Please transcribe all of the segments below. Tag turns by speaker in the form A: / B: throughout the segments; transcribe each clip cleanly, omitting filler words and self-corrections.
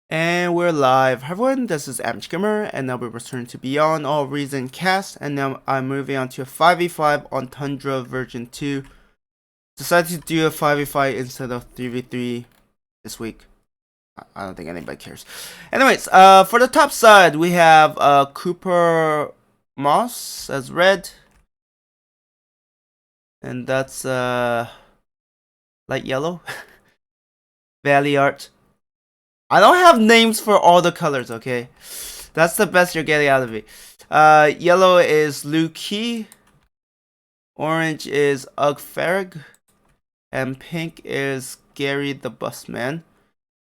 A: And we're live. Hi everyone, this is amateurgamer, and now we return to Beyond All Reason cast, and now I'm moving on to a 5v5 on Tundra version 2. Decided to do a 5v5 instead of 3v3 this week. I don't think anybody cares. Anyways, for the top side, we have Cooper Moss as red, and that's light yellow. Valley Art. I don't have names for all the colors, okay? That's the best you're getting out of me. Yellow is Liu Qi. Orange is Ugfarag. And pink is Gary the Busman.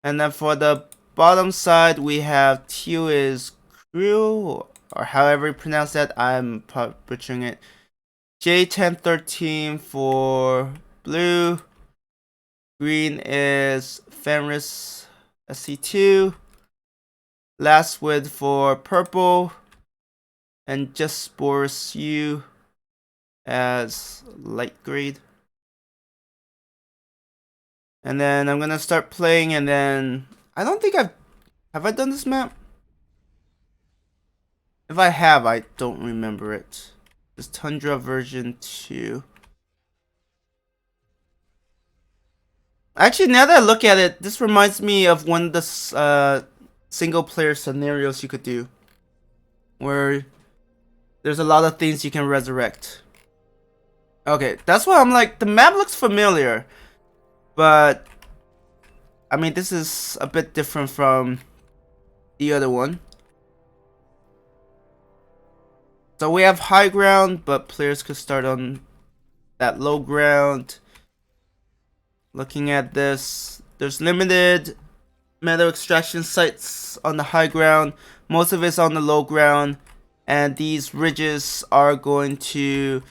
A: And then for the bottom side, we have teal is Crew, or however you pronounce that. I'm butchering it. J1013 for blue. Green is Fenris SC2. Last Word for purple. And just Spores U as light grade. And then I'm gonna start playing, and then I don't think have I done this map? If I have, I don't remember it. It's Tundra version 2. Actually, now that I look at it, this reminds me of one of the single player scenarios you could do, where there's a lot of things you can resurrect. Okay, that's why I'm like, the map looks familiar, but I mean, this is a bit different from the other one. So we have high ground, but players could start on that low ground. Looking at this, there's limited metal extraction sites on the high ground. Most of it's on the low ground, and these ridges are going to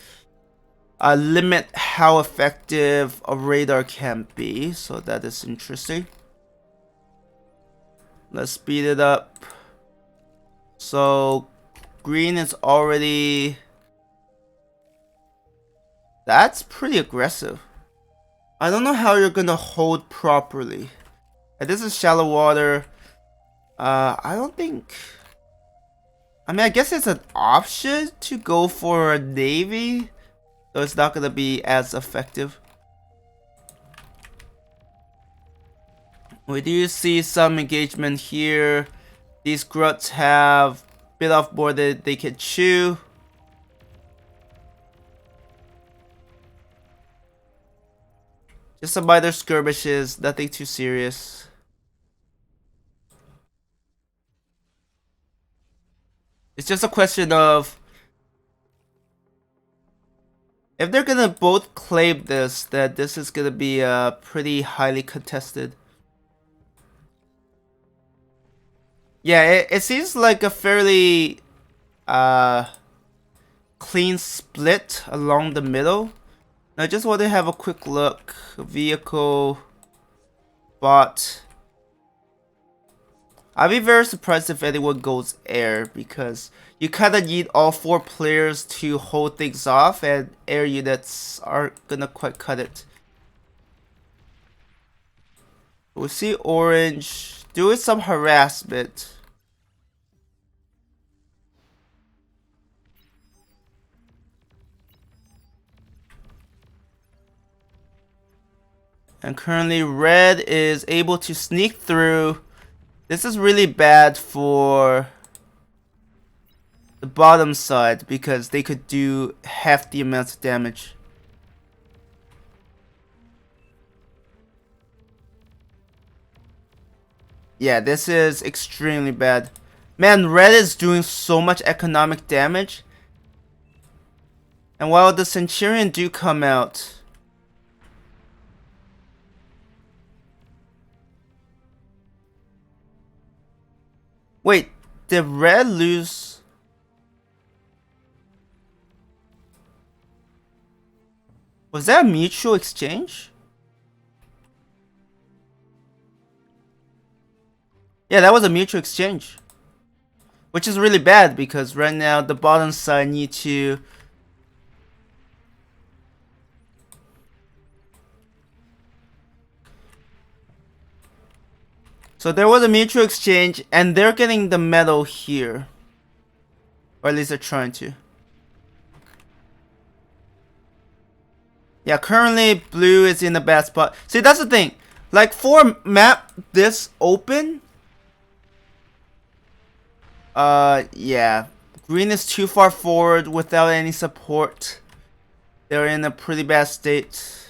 A: limit how effective a radar can be. So that is interesting. Let's speed it up. So green is already... That's pretty aggressive. I don't know how you're gonna hold properly. And this is shallow water. I don't think... I mean, I guess it's an option to go for a navy, so it's not gonna be as effective. We do see some engagement here. These gruts have bit off more than they can chew. Just some minor skirmishes, nothing too serious. It's just a question of if they're gonna both claim this, that this is gonna be pretty highly contested. Yeah, it seems like a fairly clean split along the middle. I just want to have a quick look. Vehicle, bot. I'd be very surprised if anyone goes air, because you kind of need all 4 players to hold things off, and air units aren't gonna quite cut it. We see orange doing some harassment. And currently red is able to sneak through. This is really bad for the bottom side, because they could do half the amount of damage. Yeah, this is extremely bad. Man, red is doing so much economic damage. And while the Centurion do come out, wait, did red lose? Was that a mutual exchange? Yeah, that was a mutual exchange. Which is really bad, because right now the bottom side need to... So there was a mutual exchange, and they're getting the metal here. Or at least they're trying to. Yeah, currently blue is in a bad spot. See, that's the thing. Like, for a map this open, yeah. Green is too far forward without any support. They're in a pretty bad state.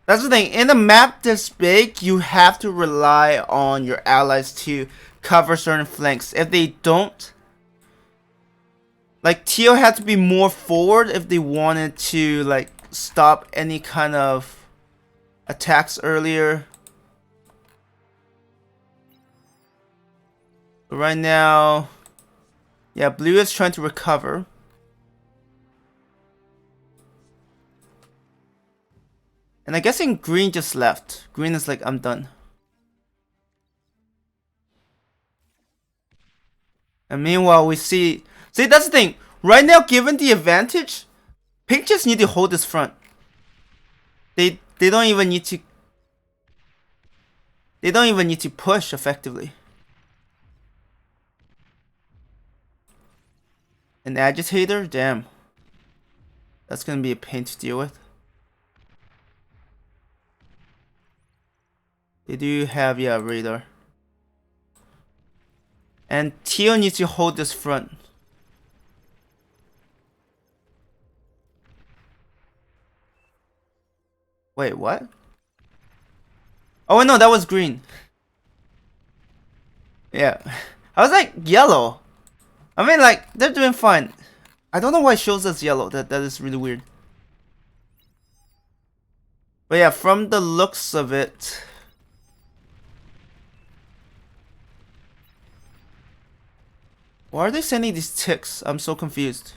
A: That's the thing. In a map this big, you have to rely on your allies to cover certain flanks. If they don't, like, Teal had to be more forward if they wanted to, like, stop any kind of attacks earlier. But right now, yeah, blue is trying to recover. And I'm guessing green just left. Green is like, I'm done. And meanwhile, we see... See, that's the thing. Right now, given the advantage, pink just need to hold this front. They don't even need to... They don't even need to push effectively. An agitator? Damn. That's gonna be a pain to deal with. They do have, yeah, radar. And Teal needs to hold this front. Wait, what? Oh no, that was green. Yeah. I was like, yellow. I mean, like, they're doing fine. I don't know why it shows us yellow. That is really weird. But yeah, from the looks of it... Why are they sending these ticks? I'm so confused.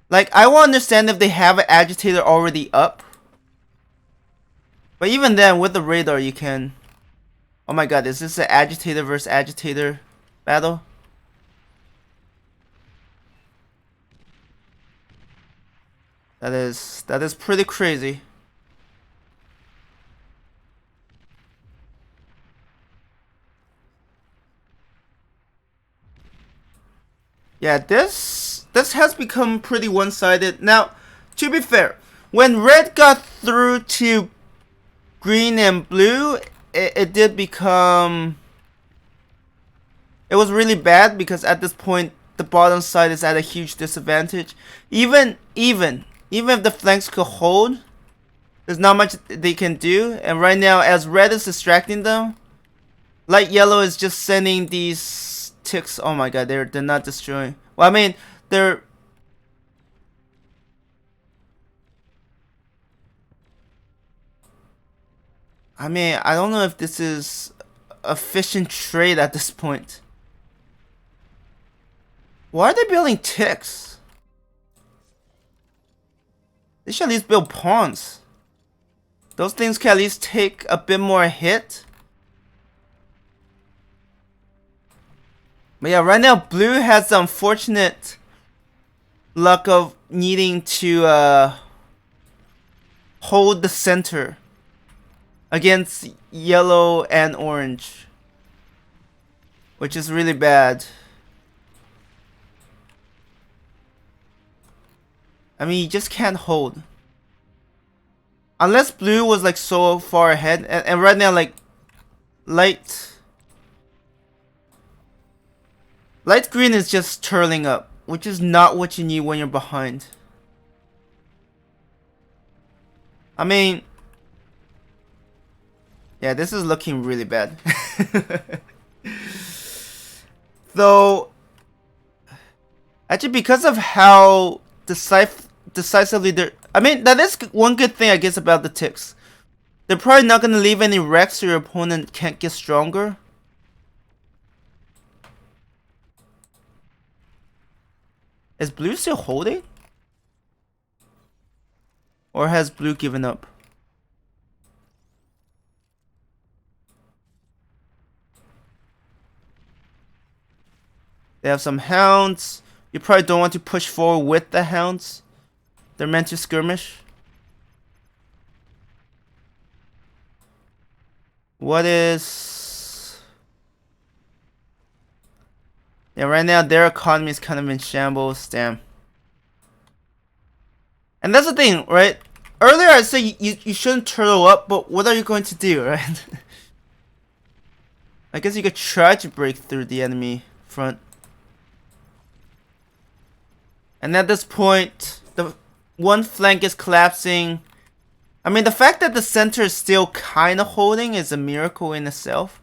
A: Like, I will understand if they have an agitator already up. But even then, with the radar, you can... Oh my god, is this an agitator versus agitator battle? That is pretty crazy. Yeah, this has become pretty one-sided. Now, to be fair, when red got through to green and blue, it did become... It was really bad because at this point, the bottom side is at a huge disadvantage. Even if the flanks could hold, there's not much they can do. And right now, as red is distracting them, light yellow is just sending these ticks. Oh my god, they're not destroying. Well, I mean, they're... I mean, I don't know if this is efficient trade at this point. Why are they building ticks? They should at least build pawns. Those things can at least take a bit more hit. But yeah, right now blue has the unfortunate luck of needing to hold the center against yellow and orange, which is really bad. I mean, you just can't hold. Unless blue was like so far ahead, and right now, like, light green is just turling up, which is not what you need when you're behind. I mean, yeah, this is looking really bad. Though, actually, because of how decisively they're... I mean, that is one good thing, I guess, about the ticks. They're probably not going to leave any wrecks so your opponent can't get stronger. Is blue still holding? Or has blue given up? They have some hounds. You probably don't want to push forward with the hounds. They're meant to skirmish. What is... Yeah, right now their economy is kind of in shambles. Damn. And that's the thing, right? Earlier I said you shouldn't turtle up, but what are you going to do, right? I guess you could try to break through the enemy front. And at this point, the one flank is collapsing. I mean, the fact that the center is still kind of holding is a miracle in itself.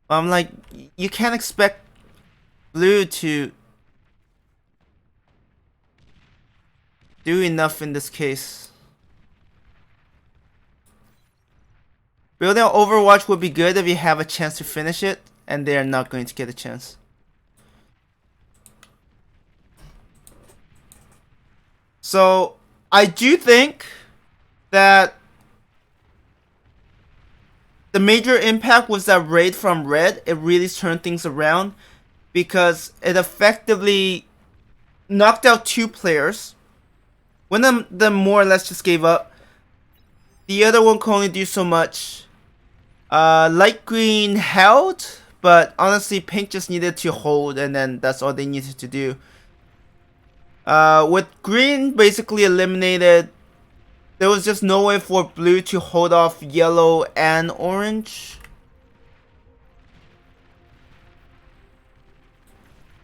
A: I'm like, you can't expect blue to do enough in this case. Building an Overwatch would be good if you have a chance to finish it, and they are not going to get a chance. So, I do think that the major impact was that raid from red. It really turned things around because it effectively knocked out 2 players. One of them more or less just gave up. The other one could only do so much. Light green held, but honestly pink just needed to hold, and then that's all they needed to do. With green basically eliminated, there was just no way for blue to hold off yellow and orange.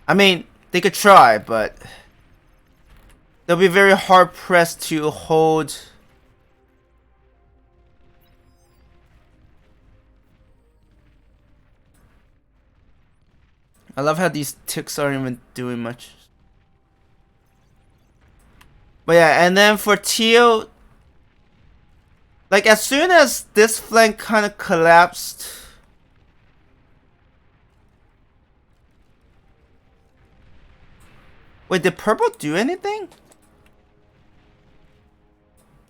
A: I mean, they could try, but they'll be very hard pressed to hold. I love how these ticks aren't even doing much. But yeah, and then for teal, like as soon as this flank kind of collapsed, wait, did purple do anything?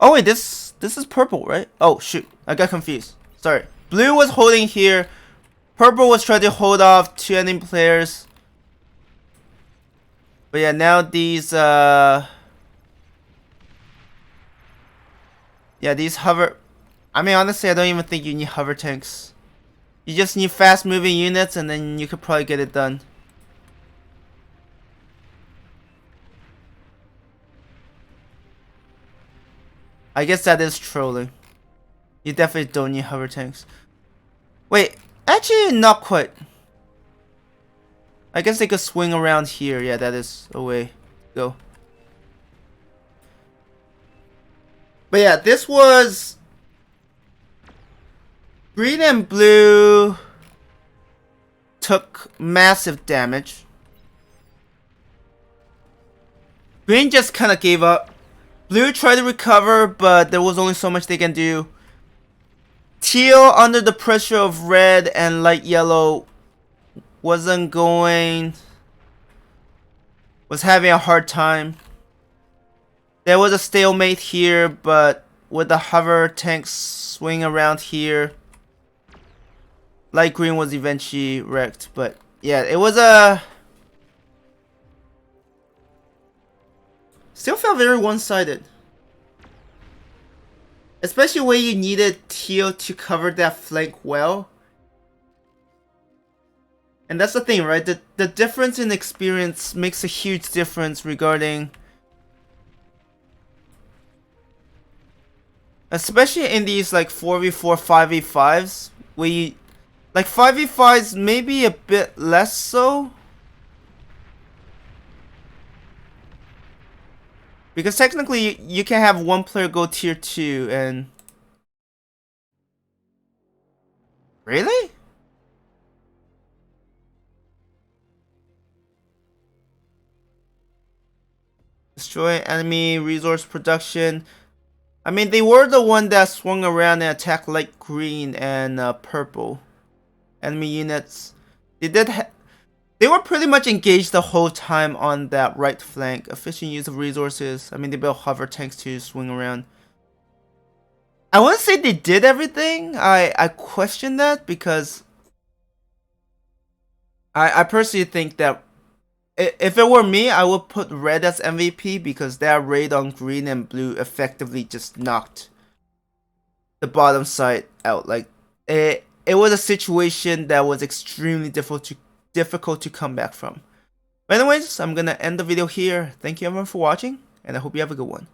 A: Oh wait, this is purple, right? Oh shoot, I got confused. Sorry. Blue was holding here. Purple was trying to hold off 2 enemy players. But yeah, now these yeah, these hover... I mean, honestly, I don't even think you need hover tanks. You just need fast moving units and then you could probably get it done. I guess that is trolling. You definitely don't need hover tanks. Wait, actually not quite. I guess they could swing around here. Yeah, that is a way to go. But yeah, this was green and blue took massive damage. Green just kind of gave up. Blue tried to recover, but there was only so much they can do. Teal, under the pressure of red and light yellow, was having a hard time. There was a stalemate here, but with the hover tanks swing around here, light green was eventually wrecked. But yeah, it was still felt very one-sided. Especially when you needed teal to cover that flank well. And that's the thing, right? The difference in experience makes a huge difference regarding... Especially in these like 4v4, 5v5s. Where you... Like 5v5s maybe a bit less so. Because technically you can have one player go tier 2 and... Really? Destroy enemy resource production. I mean, they were the one that swung around and attacked light green and purple. Enemy units. They were pretty much engaged the whole time on that right flank. Efficient use of resources. I mean, they built hover tanks to swing around. I wouldn't say they did everything. I question that because I personally think that if it were me, I would put red as MVP because that raid on green and blue effectively just knocked the bottom side out. Like, it was a situation that was extremely difficult to come back from. But anyways, I'm gonna end the video here. Thank you everyone for watching, and I hope you have a good one.